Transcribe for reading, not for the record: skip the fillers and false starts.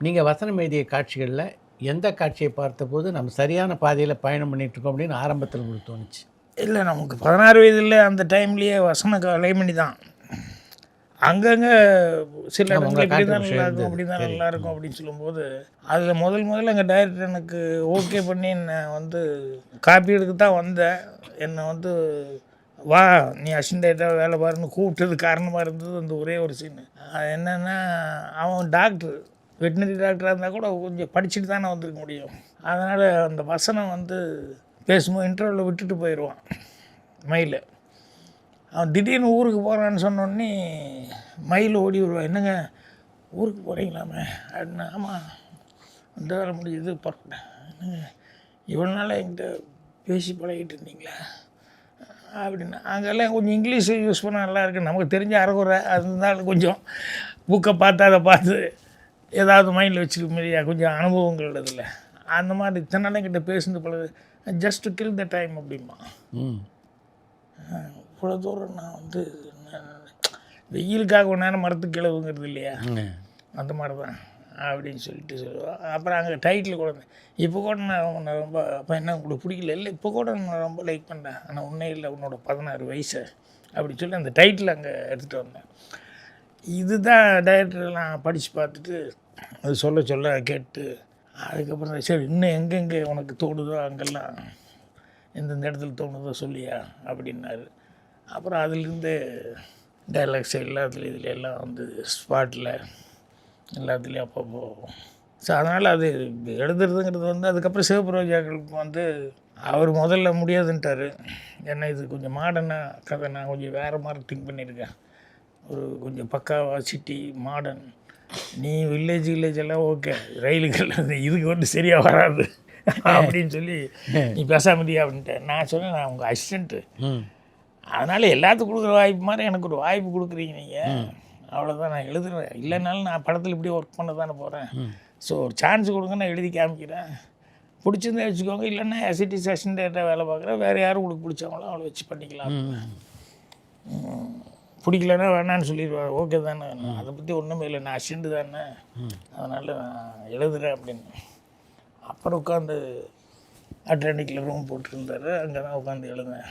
நீங்கள் வசனம் எழுதிய காட்சிகளில் எந்த காட்சியை பார்த்தபோது நம்ம சரியான பாதையில் பயணம் பண்ணிகிட்ருக்கோம் அப்படின்னு ஆரம்பத்தில் உங்களுக்கு தோணுச்சு? இல்லை, நமக்கு 16 வயதில் அந்த டைம்லேயே வசன கலைமணி தான். அங்கங்கே சில இடங்கள் இப்படி தான் நல்லாயிருக்கும், அப்படி தான் நல்லாயிருக்கும் அப்படின்னு சொல்லும்போது, அதில் முதல்ல எங்கள் டைரக்டர் எனக்கு ஓகே பண்ணி நான் வந்து காப்பி எடுக்க தான் வந்தேன். என்னை வந்து வா நீ அசிஸ்டண்ட்டாக வேலை பாருன்னு கூப்பிட்டது காரணமாக இருந்தது அந்த ஒரே ஒரு சீனு. அது என்னென்னா, அவன் டாக்டர், வெட்டினரி டாக்டராக இருந்தால் கூட கொஞ்சம் படிச்சுட்டு தானே வந்திருக்க முடியும். அதனால் அந்த வசனம் வந்து பேசும்போது இன்டர்வியூவில் விட்டுட்டு போயிடுவான் மயில். அவன் திடீர்னு ஊருக்கு போகிறான்னு சொன்னோடனே மயில் ஓடி வருவான். என்னங்க ஊருக்கு போகிறீங்களாமே அப்படின்னா, ஆமாம் அந்த வேலை முடியுது புறப்பட்டேன். என்னங்க இவ்வளோ நாள் என்கிட்ட பேசி பழகிட்டு இருந்தீங்களா அப்படின்னா, அங்கெல்லாம் கொஞ்சம் இங்கிலீஷ் யூஸ் பண்ண நல்லா இருக்குது. நமக்கு தெரிஞ்ச அரைகுறை அது இருந்தாலும் கொஞ்சம் புக்கை பார்த்து அதை பார்த்து ஏதாவது மைண்டில் வச்சுருக்க மாதிரியா கொஞ்சம் அனுபவங்கள் இதில் அந்த மாதிரி இத்தனை நாள் என்கிட்ட பேசுனது பழகு just to kill the time அப்படிமா. இவ்வளோ தூரம் நான் வந்து வெயிலுக்காக ஒரு நேரம் மரத்துக்கு கிளவுங்கிறது இல்லையா, அந்த மாதிரி தான் அப்படின்னு சொல்லிட்டு சொல்லுவாள். அப்புறம் அங்கே டைட்டில் கூட இப்போ கூட நான் ரொம்ப அப்போ என்ன உங்களுக்கு பிடிக்கல, இல்லை இப்போ கூட நான் ரொம்ப லைக் பண்ணேன், ஆனால் உன்னே இல்லை உன்னோட 16 வயசு அப்படி சொல்லி அந்த டைட்டில் அங்கே எடுத்துகிட்டு வந்தேன். இதுதான் டைரக்டர்லாம் படித்து பார்த்துட்டு அது சொல்ல கேட்டு அதுக்கப்புறம் சரி இன்னும் எங்கெங்கே உனக்கு தோணுதோ அங்கெல்லாம் எந்தெந்த இடத்துல தோணுதோ சொல்லியா அப்படின்னாரு. அப்புறம் அதுலேருந்து டைலாக்ஸ் எல்லாத்துலேயும் இதில் எல்லாம் வந்து ஸ்பாட்டில் எல்லாத்துலேயும் அப்பப்போ. ஸோ அதனால் அது எழுதுறதுங்கிறது வந்து அதுக்கப்புறம் சிவபுரோஜாக்களுக்கு வந்து அவர் முதல்ல முடியாதுன்ட்டார். ஏன்னா இது கொஞ்சம் மாடர்னாக கதை, நான் கொஞ்சம் வேறு மாதிரி திங்க் பண்ணியிருக்கேன். ஒரு கொஞ்சம் பக்காவாக சிட்டி மாடர்ன். நீ வில்லேஜ் எல்லாம் ஓகே, ரயிலுகள் இதுக்கு வந்து சரியாக வராது அப்படின்னு சொல்லி நீ பேசாமதியா அப்படின்ட்டு. நான் சொன்னேன் நான் உங்கள் அசிஸ்டண்ட்டு, அதனால் எல்லாத்துக்கும் கொடுக்குற வாய்ப்பு மாதிரி எனக்கு ஒரு வாய்ப்பு கொடுக்குறீங்க நீங்கள், அவ்வளோதான் நான் எழுதுறேன். இல்லைனாலும் நான் படத்தில் இப்படி ஒர்க் பண்ண தானே போகிறேன். ஸோ ஒரு சான்ஸ் கொடுங்க, நான் எழுதி காமிக்கிறேன், பிடிச்சிருந்தே வச்சுக்கோங்க, இல்லைன்னா எஸ்ஐடி அசிஸ்டண்ட்டாக வேலை பார்க்குறேன், வேறு யாரும் உங்களுக்கு பிடிச்சவங்களோ அவளை வச்சு பண்ணிக்கலாம். பிடிக்கலன்னா வேணான்னு சொல்லிடுவார். ஓகே தானே, அதை பற்றி ஒன்றுமே இல்லை, நான் அசிஸ்டண்ட்டு தானே, அதனால் நான் எழுதுகிறேன் அப்படின்னு. அப்புறம் உட்காந்து அட்லாண்டிக்கில் ரூம் போட்டிருந்தார், அங்கே தான் உட்காந்து எழுதுனேன்.